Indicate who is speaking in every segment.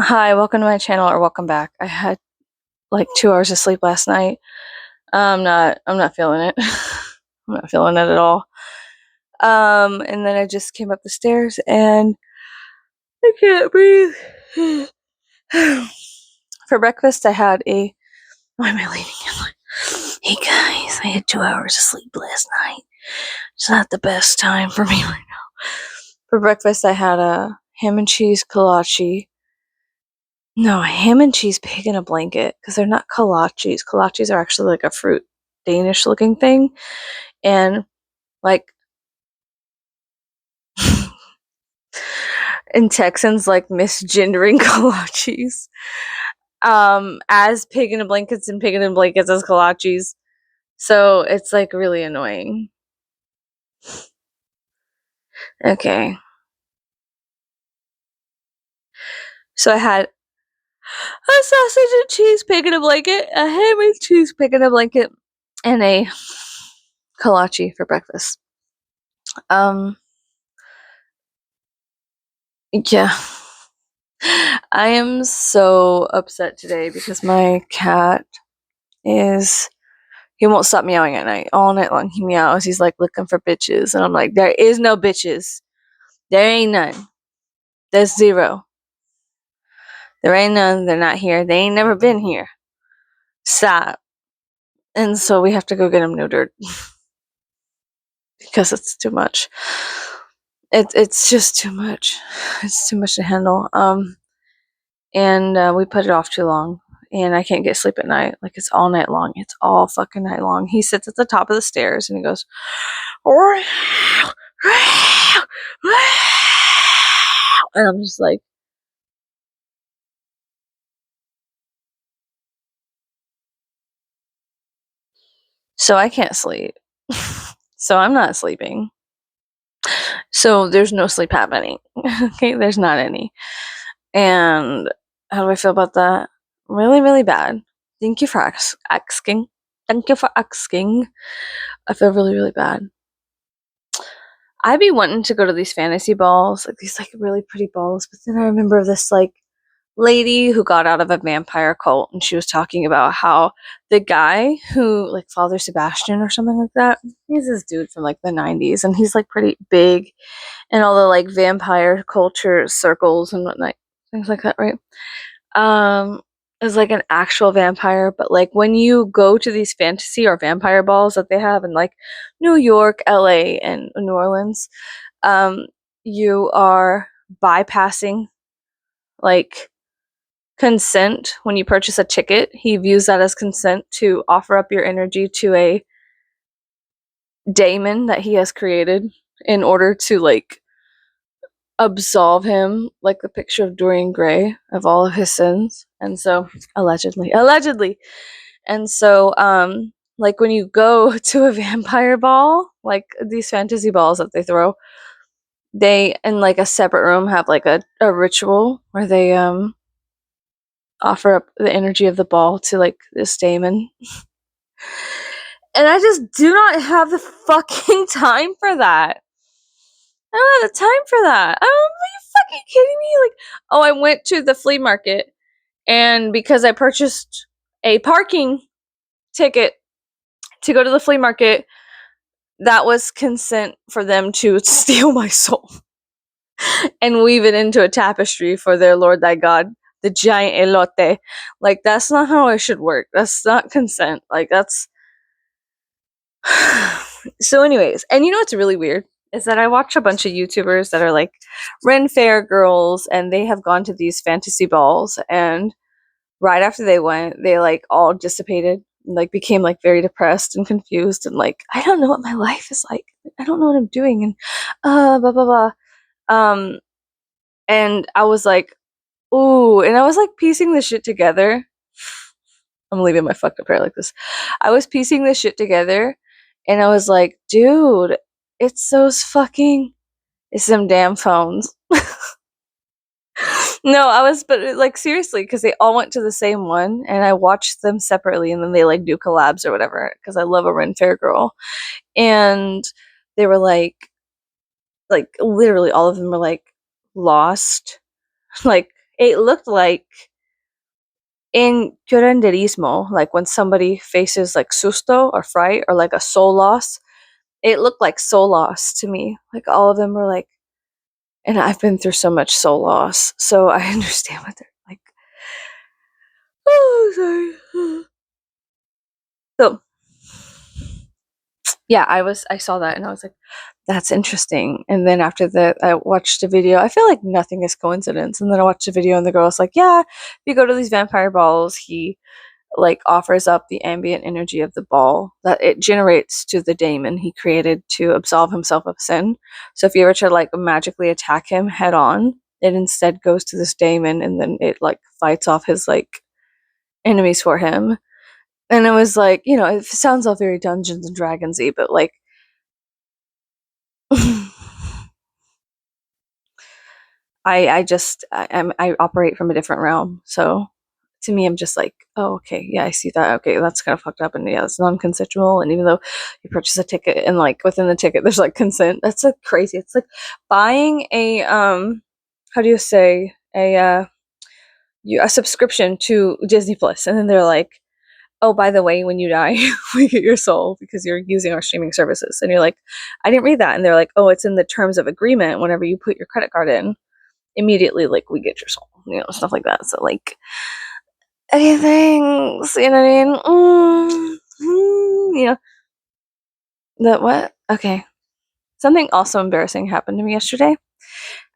Speaker 1: Hi, welcome to my channel, or welcome back. I had like 2 hours of sleep last night. I'm not feeling it. I'm not feeling it at all. And then I just came up the stairs and I can't breathe. For breakfast, I had why am I leaning in? Hey guys, I had 2 hours of sleep last night. It's not the best time for me right now. For breakfast, I had a ham and cheese kolache. No, ham and cheese pig in a blanket, because they're not kolaches. Kolaches are actually like a fruit, Danish looking thing. And like in Texans like misgendering kolaches. As pig in a blankets and pig in a blankets as kolaches. So it's like really annoying. Okay. So I had a sausage and cheese pig in a blanket, a ham and cheese pig in a blanket, and a kolache for breakfast. Yeah. I am so upset today because my cat he won't stop meowing at night. All night long he meows. He's like looking for bitches. And I'm like, there is no bitches. There ain't none. There's zero. There ain't none. They're not here. They ain't never been here. Stop. And so we have to go get him neutered because it's too much. It's just too much. It's too much to handle. And we put it off too long. And I can't get sleep at night. Like, it's all night long. It's all fucking night long. He sits at the top of the stairs and he goes, and I'm just like, so I can't sleep. So I'm not sleeping. So there's no sleep happening. Okay, there's not any. And how do I feel about that? Really, really bad. Thank you for asking. Thank you for asking. I feel really, really bad. I'd be wanting to go to these fantasy balls, like these like really pretty balls, but then I remember this like lady who got out of a vampire cult, and she was talking about how the guy who, like, Father Sebastian or something like that, he's this dude from like the 90s, and he's like pretty big in all the like vampire culture circles and whatnot, things like that, right? Is like an actual vampire, but like when you go to these fantasy or vampire balls that they have in like New York, LA, and New Orleans, um, you are bypassing like consent when you purchase a ticket. He views that as consent to offer up your energy to a daemon that he has created in order to like absolve him, like the picture of Dorian Gray, of all of his sins. And so allegedly. And so like when you go to a vampire ball, like these fantasy balls that they throw, they in like a separate room have like a ritual where they offer up the energy of the ball to like this daemon. And I just do not have the fucking time for that. I don't have the time for that. Are you fucking kidding me? Like, oh, I went to the flea market, and because I purchased a parking ticket to go to the flea market, that was consent for them to steal my soul and weave it into a tapestry for their Lord thy God, the giant elote. Like, that's not how it should work. That's not consent. Like, that's. So, anyways, and you know what's really weird is that I watch a bunch of YouTubers that are like Ren Fair girls, and they have gone to these fantasy balls, and right after they went, they like all dissipated, and, like, became like very depressed and confused, and like, I don't know what my life is like. I don't know what I'm doing, and blah blah blah. And I was like, ooh, and I was like piecing this shit together. I'm leaving my fucked up hair like this. I was piecing this shit together, and I was like, dude, it's it's them damn phones. No, but like seriously, because they all went to the same one, and I watched them separately, and then they like do collabs or whatever, because I love a Ren Fair girl. And they were like literally all of them were like lost, like it looked like in curanderismo, like when somebody faces like susto or fright or like a soul loss, it looked like soul loss to me. Like all of them were like, and I've been through so much soul loss, so I understand what they're like. Oh, sorry. So, yeah, I saw that and I was like, that's interesting. And then after that, I watched a video. I feel like nothing is coincidence. And then I watched a video and the girl was like, yeah, if you go to these vampire balls, he like offers up the ambient energy of the ball that it generates to the daemon he created to absolve himself of sin. So if you ever try to like magically attack him head on, it instead goes to this daemon and then it like fights off his like enemies for him. And it was like, you know, it sounds all very Dungeons and Dragons-y, but like I operate from a different realm. So to me, I'm just like, oh, okay, yeah, I see that. Okay, that's kind of fucked up, and yeah, it's non-consensual. And even though you purchase a ticket, and like within the ticket, there's like consent. That's like crazy. It's like buying a how do you say a subscription to Disney Plus, and then they're like, oh, by the way, when you die, we get your soul because you're using our streaming services. And you're like, I didn't read that. And they're like, oh, it's in the terms of agreement. Whenever you put your credit card in, immediately, like, we get your soul, you know, stuff like that. So, like, anything, you know what I mean? You know, that what? Okay. Something also embarrassing happened to me yesterday.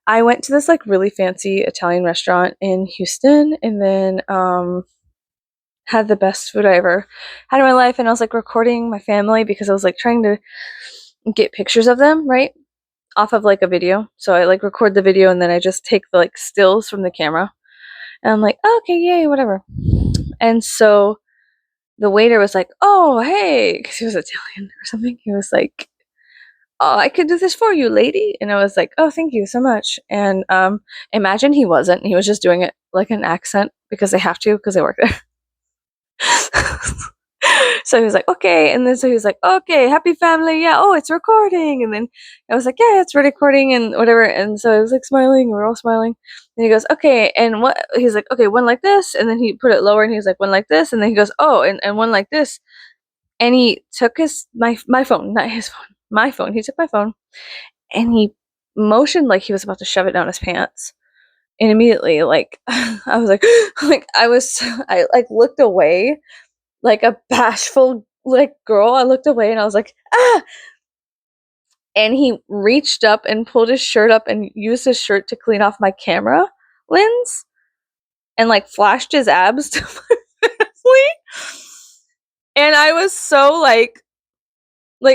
Speaker 1: I went to this, like, really fancy Italian restaurant in Houston and then, had the best food I ever had in my life. And I was like recording my family because I was like trying to get pictures of them, right? Off of like a video. So I like record the video and then I just take the like stills from the camera. And I'm like, oh, okay, yay, whatever. And so the waiter was like, oh, hey, because he was Italian or something. He was like, oh, I could do this for you, lady. And I was like, oh, thank you so much. And imagine he wasn't. He was just doing it like an accent because they have to because they work there. So he was like, okay. And then so he was like, okay, happy family. Yeah. Oh, it's recording. And then I was like, yeah, it's recording and whatever. And so I was like smiling. And we're all smiling. And he goes, okay. And what? He's like, okay, one like this. And then he put it lower and he was like, one like this. And then he goes, oh, and one like this. And he took my phone, not his phone, my phone. He took my phone and he motioned like he was about to shove it down his pants. And immediately, like, I was like, I like looked away like a bashful like girl. I looked away and I was like, ah! And he reached up and pulled his shirt up and used his shirt to clean off my camera lens and like flashed his abs to my family. And I was so like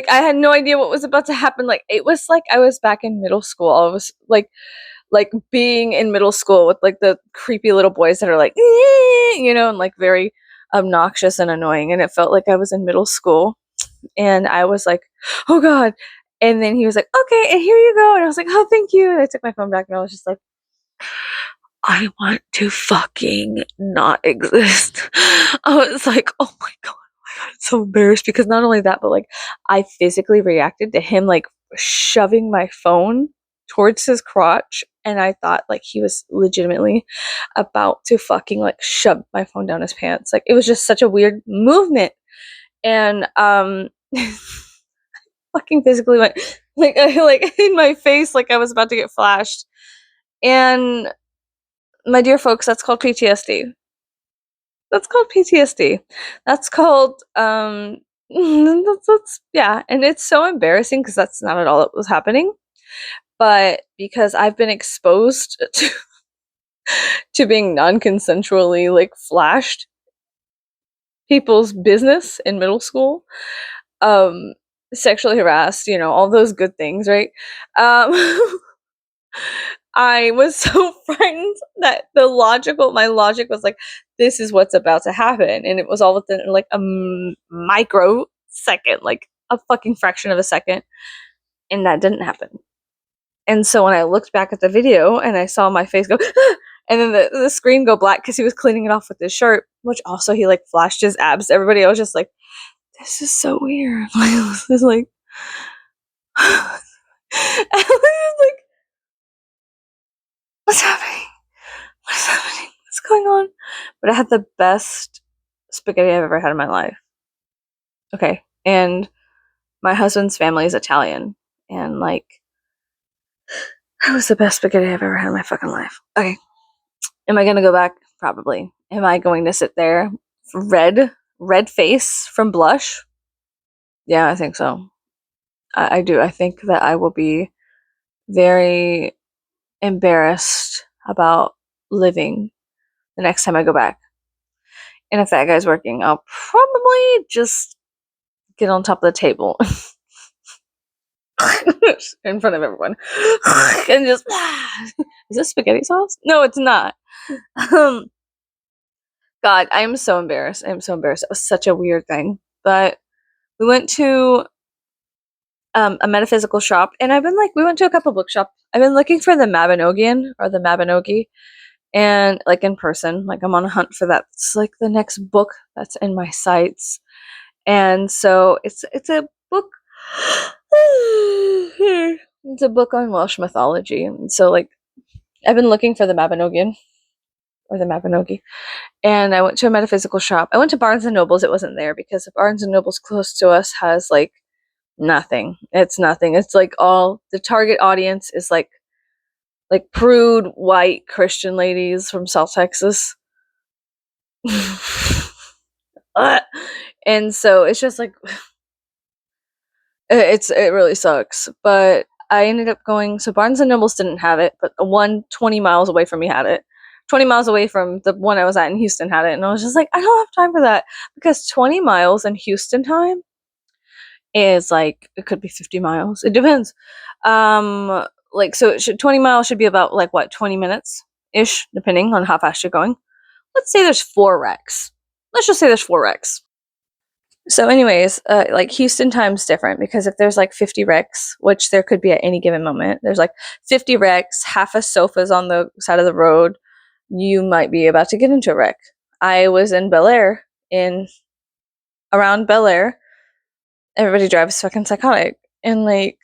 Speaker 1: I had no idea what was about to happen. Like it was like I was back in middle school. I was like being in middle school with like the creepy little boys that are like, you know, and like very obnoxious and annoying. And it felt like I was in middle school. And I was like, oh God. And then he was like, okay, and here you go. And I was like, oh, thank you. And I took my phone back and I was just like, I want to fucking not exist. I was like, oh my God. I'm so embarrassed because not only that, but like I physically reacted to him like shoving my phone towards his crotch, and I thought like he was legitimately about to fucking like shove my phone down his pants. Like it was just such a weird movement. And fucking physically went like in my face like I was about to get flashed. And my dear folks, that's called PTSD. That's called PTSD. That's called that's yeah, and it's so embarrassing because that's not at all what was happening. But because I've been exposed to being non-consensually like flashed people's business in middle school, um sexually harassed, you know, all those good things, right? I was so frightened that my logic was like, this is what's about to happen. And it was all within like a microsecond, like a fucking fraction of a second. And that didn't happen. And so when I looked back at the video and I saw my face go, ah! And then the screen go black because he was cleaning it off with his shirt, which also he like flashed his abs to everybody. I was just like, this is so weird. This is like, I was like, what's happening? What's happening? What's going on? But I had the best spaghetti I've ever had in my life. Okay. And my husband's family is Italian. And like, that was the best spaghetti I've ever had in my fucking life. Okay. Am I going to go back? Probably. Am I going to sit there? Red face from blush? Yeah, I think so. I do. I think that I will be very embarrassed about living the next time I go back. And if that guy's working, I'll probably just get on top of the table in front of everyone and just, is this spaghetti sauce? No, it's not. God, I am so embarrassed. I am so embarrassed. It was such a weird thing. But we went to a metaphysical shop, and we went to a couple bookshops. I've been looking for the Mabinogion or the Mabinogi, and like in person, like I'm on a hunt for that. It's like the next book that's in my sights, and so it's a book. It's a book on Welsh mythology, and so like I've been looking for the Mabinogion or the Mabinogi, and I went to a metaphysical shop. I went to Barnes and Nobles. It wasn't there because the Barnes and Nobles close to us has like nothing. It's nothing. It's like all the target audience is like prude white Christian ladies from South Texas. And so it's just like it really sucks. But I ended up going, so Barnes and Nobles didn't have it, but the one 20 miles away from me had it. 20 miles away from the one I was at in Houston had it, and I was just like, I don't have time for that, because 20 miles in Houston time is like, it could be 50 miles. It depends. Like, so 20 miles should be about like what, 20 minutes ish, depending on how fast you're going. Let's say there's 4 wrecks. Let's just say there's 4 wrecks. So anyways, like Houston time's different, because if there's like 50 wrecks, which there could be at any given moment, there's like 50 wrecks, half a sofa's on the side of the road, you might be about to get into a wreck. I was in Bel Air, around Bel Air. Everybody drives fucking psychotic. And like,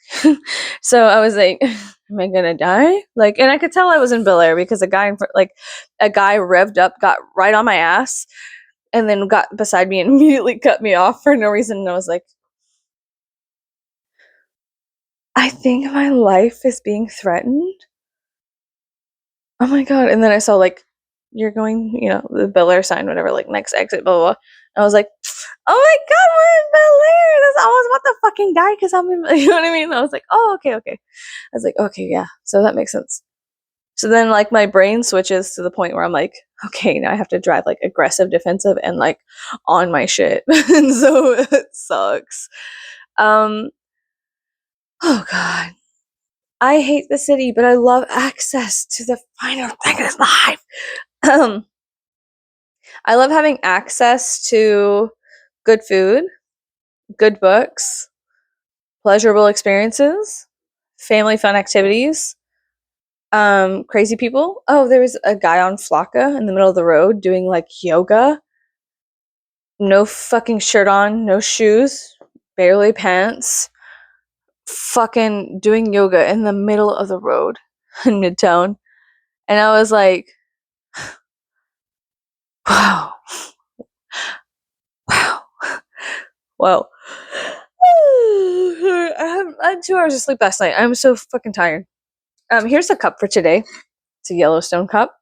Speaker 1: so I was like, am I gonna die? Like, and I could tell I was in Bel Air because a guy revved up, got right on my ass, and then got beside me and immediately cut me off for no reason. And I was like, I think my life is being threatened. Oh my God. And then I saw like, you're going, the Bel Air sign, whatever, like next exit, blah, blah, blah. And I was like, oh my God, we're in Bel Air. I was about to fucking die because I'm in, you know what I mean? I was like, oh, okay. I was like, okay, yeah. So that makes sense. So then like my brain switches to the point where I'm like, okay, now I have to drive like aggressive, defensive, and like on my shit. And so it sucks. Oh God. I hate the city, but I love access to the finer thing in life. I love having access to good food, good books, pleasurable experiences, family fun activities, crazy people. Oh, there was a guy on Flocka in the middle of the road doing like yoga. No fucking shirt on, no shoes, barely pants. Fucking doing yoga in the middle of the road in Midtown. And I was like, wow. Wow. I had 2 hours of sleep last night. I'm so fucking tired. Here's the cup for today. It's a Yellowstone cup.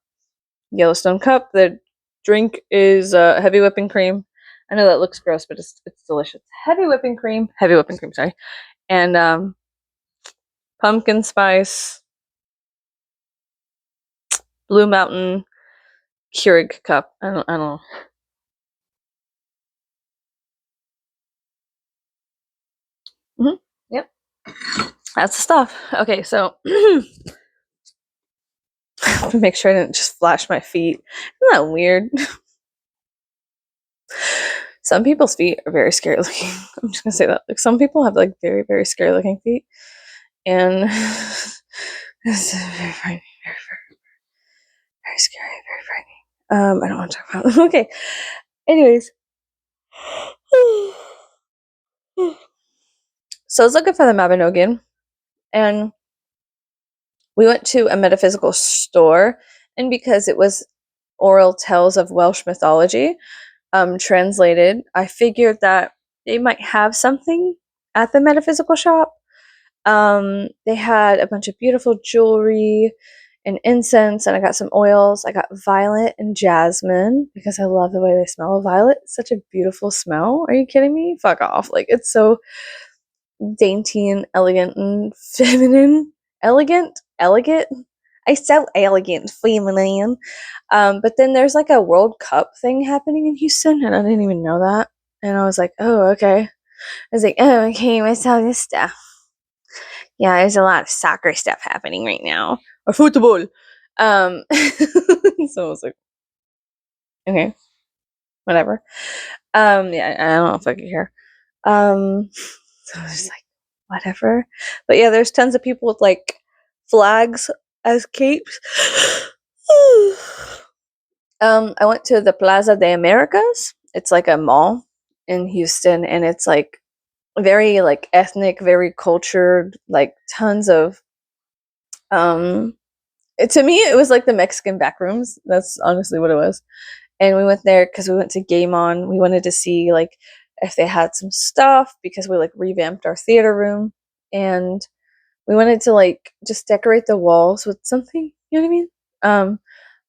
Speaker 1: The drink is heavy whipping cream. I know that looks gross, but it's delicious. Heavy whipping cream, sorry. And pumpkin spice Blue Mountain Keurig cup. I don't know. Yep. That's the stuff. Okay, so make sure I didn't just flash my feet. Isn't that weird? Some people's feet are very scary looking. I'm just gonna say that. Like, some people have like very, very scary looking feet. And it's very frightening, very scary, very frightening. I don't want to talk about it. Okay. Anyways. So I was looking for the Mabinogion, and we went to a metaphysical store, And because it was oral tales of Welsh mythology, translated, I figured that they might have something at the metaphysical shop. They had a bunch of beautiful jewelry and incense, and I got some oils. I got violet and jasmine because I love the way they smell. Violet, such a beautiful smell. Are you kidding me? Fuck off. Like, it's so dainty and elegant and feminine. Elegant. I so elegant, feminine. But then there's like a World Cup thing happening in Houston, and I didn't even know that. And I was like, oh, okay. I was like, oh, okay, I saw this stuff. Yeah, there's a lot of soccer stuff happening right now. Or football. So I was like, okay, whatever. Yeah, I don't know if I could hear. So I was like, whatever. But yeah, there's tons of people with like flags as capes. I went to the Plaza de Americas. It's like a mall in Houston, and it's like very like ethnic, very cultured, like tons of to me it was like the Mexican back rooms. That's honestly what it was. And we went there because we went to Game On. We wanted to see like if they had some stuff because we like revamped our theater room, and we wanted to like just decorate the walls with something, you know what I mean?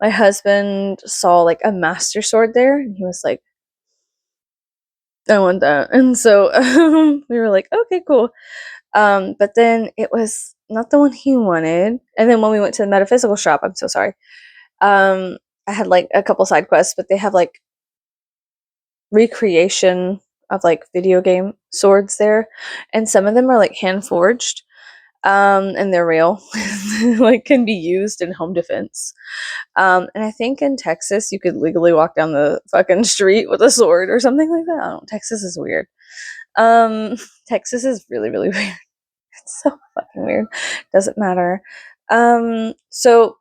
Speaker 1: My husband saw like a master sword there, and he was like, I want that. And so we were like, okay, cool. But then it was not the one he wanted. And then when we went to the metaphysical shop, I'm so sorry. I had like a couple side quests, but they have like recreation of like video game swords there, and some of them are like hand forged, and they're real, like can be used in home defense. And I think in Texas you could legally walk down the fucking street with a sword or something like that. I don't know. Texas is weird. Texas is really, really weird. It's so fucking weird. Doesn't matter. So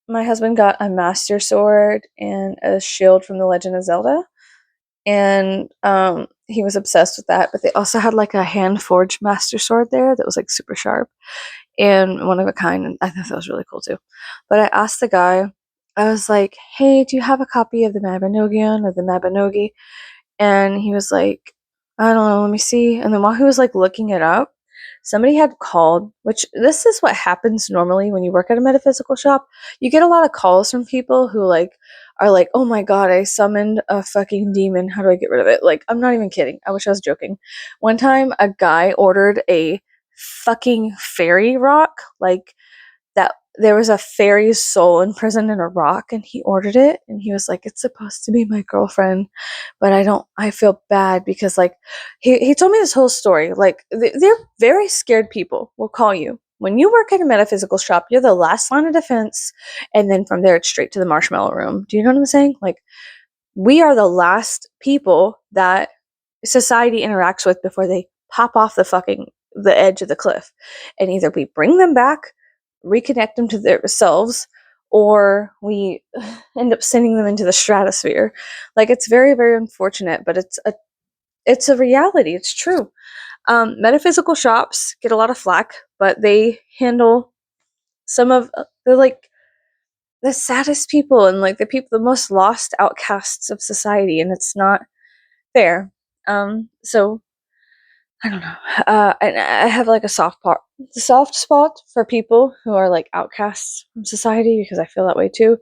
Speaker 1: my husband got a master sword and a shield from the Legend of Zelda, and he was obsessed with that. But they also had like a hand forged master sword there that was like super sharp and one of a kind, and I thought that was really cool too. But I asked the guy, I was like, "Hey, do you have a copy of the Mabinogion or the Mabinogi?" And he was like, "I don't know, let me see." And then while he was like looking it up, somebody had called, which this is what happens normally when you work at a metaphysical shop. You get a lot of calls from people who like are like, "Oh my god, I summoned a fucking demon. How do I get rid of it?" Like, I'm not even kidding. I wish I was joking. One time a guy ordered a fucking fairy rock, like that there was a fairy's soul imprisoned in a rock, and he ordered it, and he was like, "It's supposed to be my girlfriend, but I feel bad because like he told me this whole story. Like they're very scared people will call you when you work at a metaphysical shop. You're the last line of defense, and then from there it's straight to the marshmallow room. Do you know what I'm saying? Like, we are the last people that society interacts with before they pop off the edge of the cliff. And either we bring them back, reconnect them to themselves, or we end up sending them into the stratosphere. Like, it's very, very unfortunate, but it's a reality. It's true. Metaphysical shops get a lot of flack, but they handle some of they're like the saddest people and like the most lost outcasts of society, and it's not fair. So I don't know. And I have like the soft spot for people who are like outcasts from society because I feel that way too.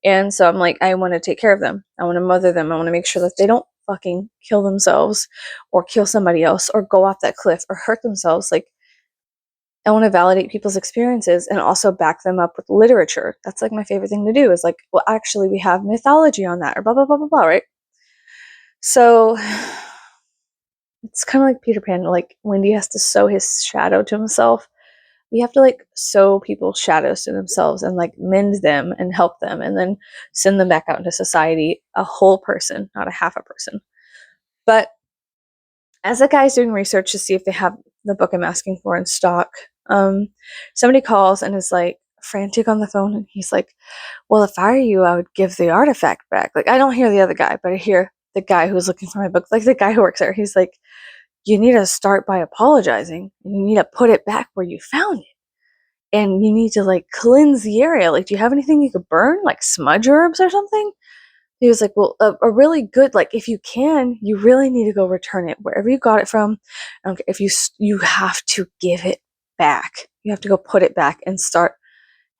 Speaker 1: And so I'm like, I want to take care of them. I want to mother them. I want to make sure that they don't fucking kill themselves or kill somebody else or go off that cliff or hurt themselves. Like, I want to validate people's experiences and also back them up with literature. That's like my favorite thing to do is like, well, actually, we have mythology on that or blah, blah, blah, blah, blah, right? So it's kind of like Peter Pan. Like, Wendy has to sew his shadow to himself. We have to like sew people's shadows to themselves and like mend them and help them and then send them back out into society, a whole person, not a half a person. But as a guy's doing research to see if they have the book I'm asking for in stock, somebody calls and is like frantic on the phone, and he's like, "Well, if I were you, I would give the artifact back." Like, I don't hear the other guy, but I hear the guy who's looking for my book, like the guy who works there. He's like, "You need to start by apologizing, and you need to put it back where you found it." and you need to like cleanse the area. Like, do you have anything you could burn, like smudge herbs or something? He was like, well, a really good, like, if you can, you really need to go return it wherever you got it from. Okay, if you have to give it back. You have to go put it back and start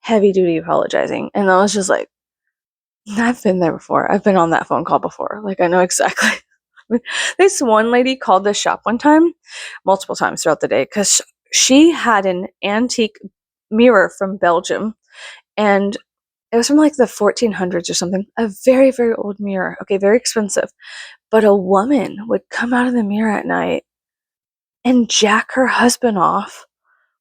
Speaker 1: heavy duty apologizing. And I was just like, I've been there before. I've been on that phone call before. Like, I know exactly. This one lady called the shop one time, multiple times throughout the day, because she had an antique mirror from Belgium, and it was from like the 1400s or something. A very, very old mirror. Okay, very expensive. But a woman would come out of the mirror at night and jack her husband off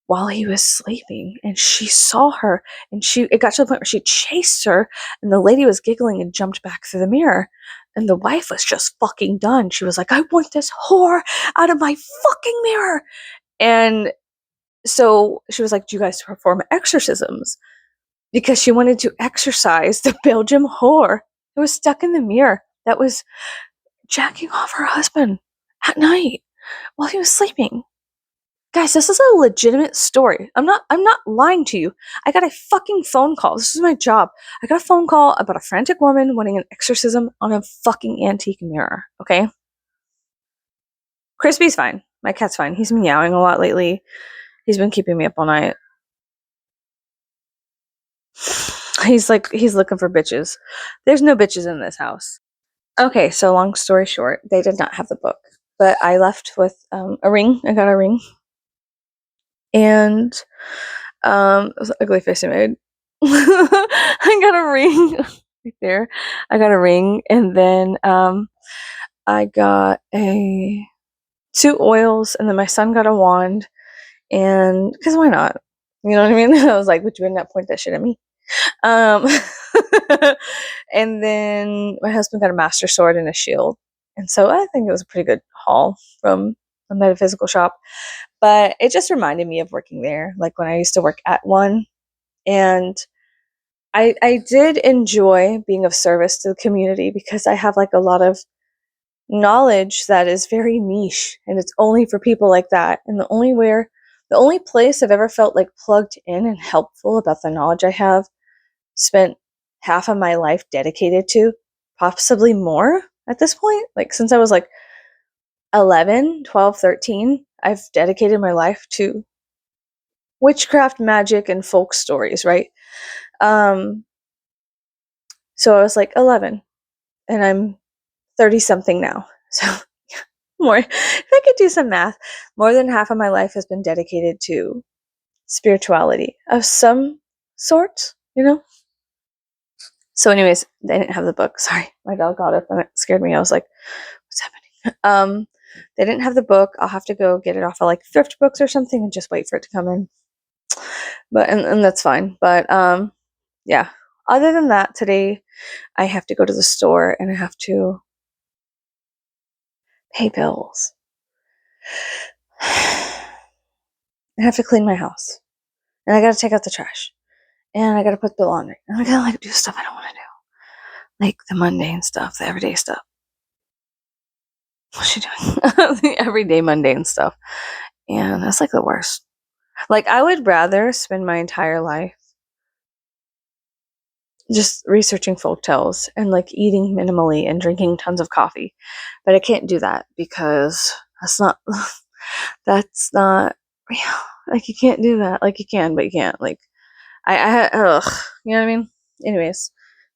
Speaker 1: while he was sleeping, and she saw her, and it got to the point where she chased her, and the lady was giggling and jumped back through the mirror, and the wife was just fucking done. She was like, I want this whore out of my fucking mirror. And so she was like, do you guys perform exorcisms? Because she wanted to exorcise the Belgium whore who was stuck in the mirror that was jacking off her husband at night while he was sleeping. Guys, this is a legitimate story. I'm not lying to you. I got a fucking phone call. This is my job. I got a phone call about a frantic woman wanting an exorcism on a fucking antique mirror, okay? Crispy's fine. My cat's fine. He's meowing a lot lately. He's been keeping me up all night. He's looking for bitches. There's no bitches in this house. Okay, so long story short, they did not have the book, but I left with a ring. I got a ring. And it was an ugly face I made. I got a ring right there. I got a ring, and then I got two oils, and then my son got a wand, and because why not? You know what I mean? I was like, would you not point that shit at me? Um, and then my husband got a master sword and a shield, and so I think it was a pretty good haul from a metaphysical shop. But it just reminded me of working there, like when I used to work at one. And I did enjoy being of service to the community because I have like a lot of knowledge that is very niche, and it's only for people like that. And the only place I've ever felt like plugged in and helpful about the knowledge I have, spent half of my life dedicated to, possibly more at this point. Like since I was like 11, 12, 13, I've dedicated my life to witchcraft, magic, and folk stories, right? So I was like 11, and I'm 30 something now. So more, if I could do some math, more than half of my life has been dedicated to spirituality of some sort, you know? So anyways, they didn't have the book. Sorry, my dog got up and it scared me. I was like, what's happening? They didn't have the book. I'll have to go get it off of like thrift books or something and just wait for it to come in. But and that's fine. But yeah. Other than that, today I have to go to the store and I have to pay bills. I have to clean my house. And I gotta take out the trash. And I gotta put the laundry. And I gotta like do stuff I don't wanna do. Like the mundane stuff, the everyday stuff. What's she doing? The everyday mundane stuff. And that's like the worst. Like I would rather spend my entire life just researching folk tales and like eating minimally and drinking tons of coffee. But I can't do that because that's not real. Like you can't do that. Like you can, but you can't. Like ugh, you know what I mean? Anyways,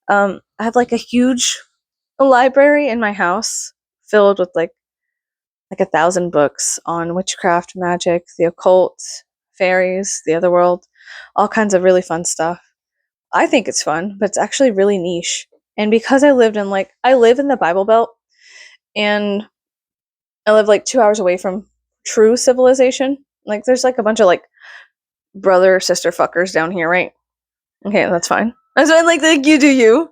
Speaker 1: I have like a huge library in my house filled with like 1,000 books on witchcraft, magic, the occult, fairies, the other world, all kinds of really fun stuff. I think it's fun, but it's actually really niche. And because I live in the Bible Belt, and I live like 2 hours away from true civilization. Like there's like a bunch of like brother sister fuckers down here, right? Okay, that's fine. That's fine. Like you do you,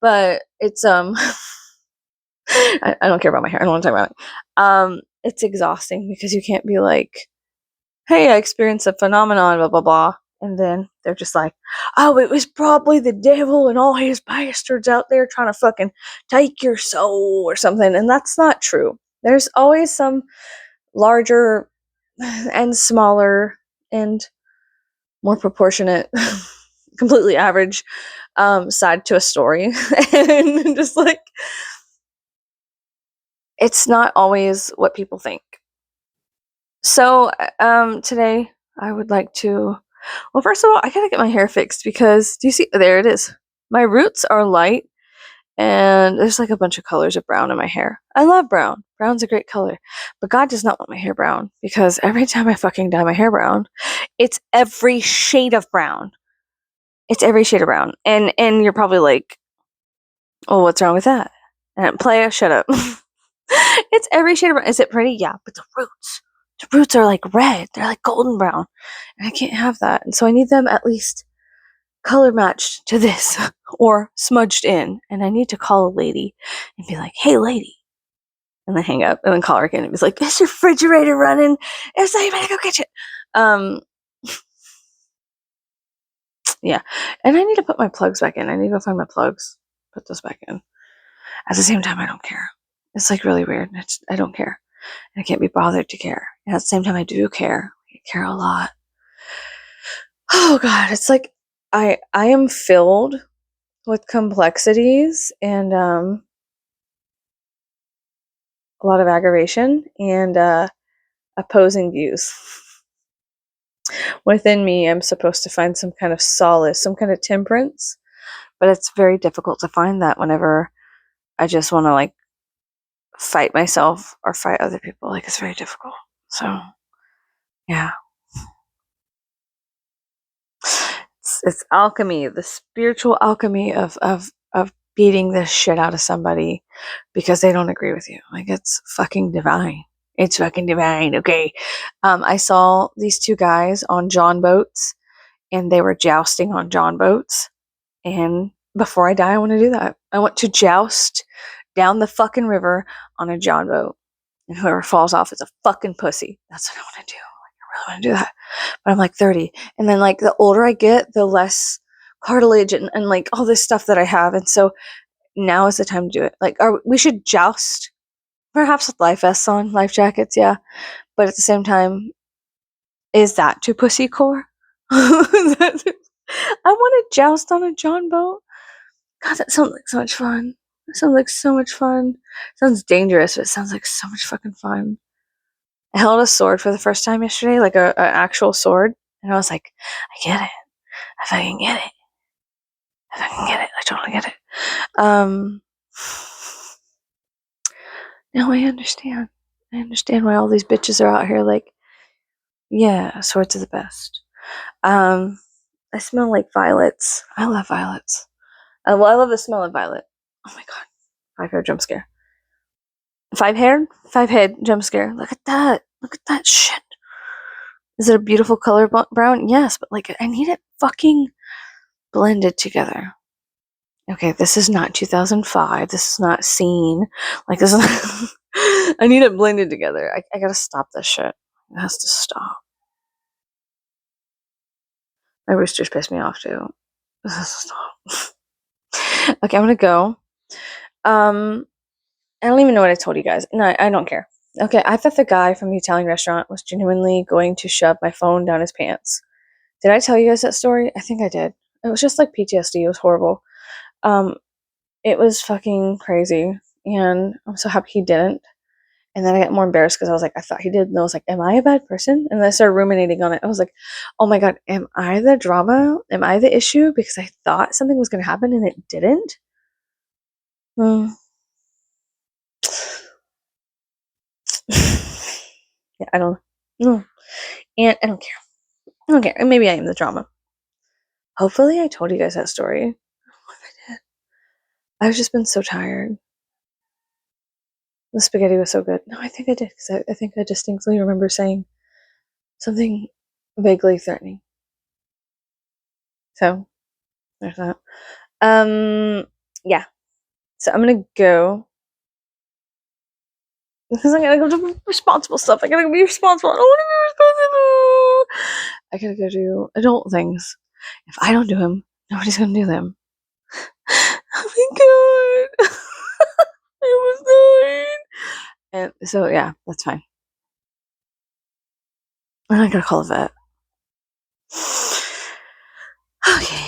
Speaker 1: but it's I don't care about my hair. I don't want to talk about it. It's exhausting because you can't be like, hey, I experienced a phenomenon, blah blah blah, and then they're just like, oh, it was probably the devil and all his bastards out there trying to fucking take your soul or something, and that's not true. There's always some larger and smaller and more proportionate, completely average side to a story. And just like, it's not always what people think. So today I would like to, well, first of all, I gotta get my hair fixed because, do you see, there it is. My roots are light and there's like a bunch of colors of brown in my hair. I love brown. Brown's a great color. But God does not want my hair brown because every time I fucking dye my hair brown, it's every shade of brown. It's every shade of brown. And you're probably like, oh, what's wrong with that? And playa, shut up. It's every shade of brown. Is it pretty? Yeah, but the roots are like red. They're like golden brown. And I can't have that. And so I need them at least color matched to this or smudged in. And I need to call a lady and be like, hey, lady. And then hang up and then call her again and be like, is your refrigerator running? Is anybody go get it? Yeah. And I need to put my plugs back in. I need to go find my plugs, put those back in. At the same time, I don't care. It's like really weird. I don't care. And I can't be bothered to care. And at the same time, I do care. I care a lot. Oh God, it's like I am filled with complexities and a lot of aggravation and opposing views. Within me, I'm supposed to find some kind of solace, some kind of temperance, but it's very difficult to find that whenever I just want to like fight myself or fight other people. Like, it's very difficult. So yeah, it's alchemy, the spiritual alchemy of beating this shit out of somebody because they don't agree with you. Like, it's fucking divine. It's fucking divine. Okay. I saw these two guys on John boats and they were jousting on John boats. And before I die, I want to do that. I want to joust down the fucking river on a John boat. And whoever falls off is a fucking pussy. That's what I want to do. Like, I really want to do that. But I'm like 30. And then like the older I get, the less cartilage and like all this stuff that I have. And so now is the time to do it. Like, we should joust, perhaps with life vests on, life jackets, yeah. But at the same time, is that too pussy core? I want to joust on a John boat. God, that sounds like so much fun. That sounds like so much fun. Sounds dangerous, but it sounds like so much fucking fun. I held a sword for the first time yesterday, like a actual sword, and I was like, I get it. I fucking get it. I fucking get it. I totally get it. Now I understand. I understand why all these bitches are out here like, yeah, swords are the best. I smell like violets. I love violets. Well, I love the smell of violet. Oh my god. 5-hair jump scare. 5-head jump scare. Look at that. Look at that shit. Is it a beautiful color brown? Yes, but like, I need it fucking blended together. Okay, this is not 2005. This is not Scene. Like, this is. I need it blended together. I gotta stop this shit. It has to stop. My roosters piss me off too. This has to stop. Okay, I'm gonna go. I don't even know what I told you guys. No, I don't care. Okay, I thought the guy from the Italian restaurant was genuinely going to shove my phone down his pants. Did I tell you guys that story? I think I did. It was just like PTSD. It was horrible. It was fucking crazy, and I'm so happy he didn't. And then I got more embarrassed because I was like, I thought he did, and I was like, am I a bad person? And then I started ruminating on it. I was like, oh my god, am I the drama? Am I the issue? Because I thought something was going to happen and it didn't. Yeah, I don't know. And I don't care. I don't care. And maybe I am the drama. Hopefully I told you guys that story. I don't know if I did. I've just been so tired. The spaghetti was so good. No, I think I did, because I think I distinctly remember saying something vaguely threatening. So, there's that. Yeah. So I'm gonna go. Because I gotta go do responsible stuff. I gotta be responsible. I don't want to be responsible. I gotta go do adult things. If I don't do them, nobody's gonna do them. Oh my god. I was dying. And so, yeah, that's fine. I'm not gonna call a vet. Okay.